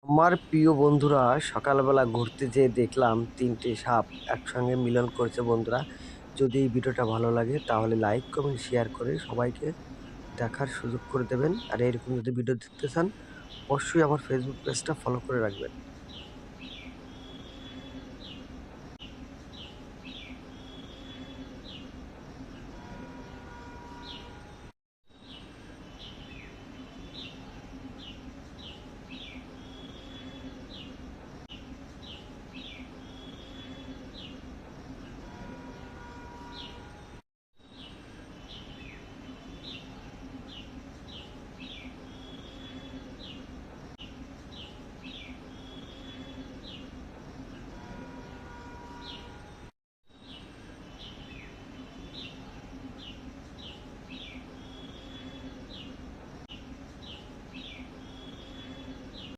আমার প্রিয় বন্ধুরা, সকালবেলা ঘুরতে যেয়ে দেখলাম ৩টে সাপ একসঙ্গে মিলন করেছে বন্ধুরা। যদি এই ভিডিওটা ভালো লাগে তাহলে লাইক, কমেন্ট, শেয়ার করে সবাইকে দেখার সুযোগ করে দেবেন। আর এরকম যদি ভিডিও দেখতে চান অবশ্যই আমার ফেসবুক পেজটা ফলো করে রাখবেন।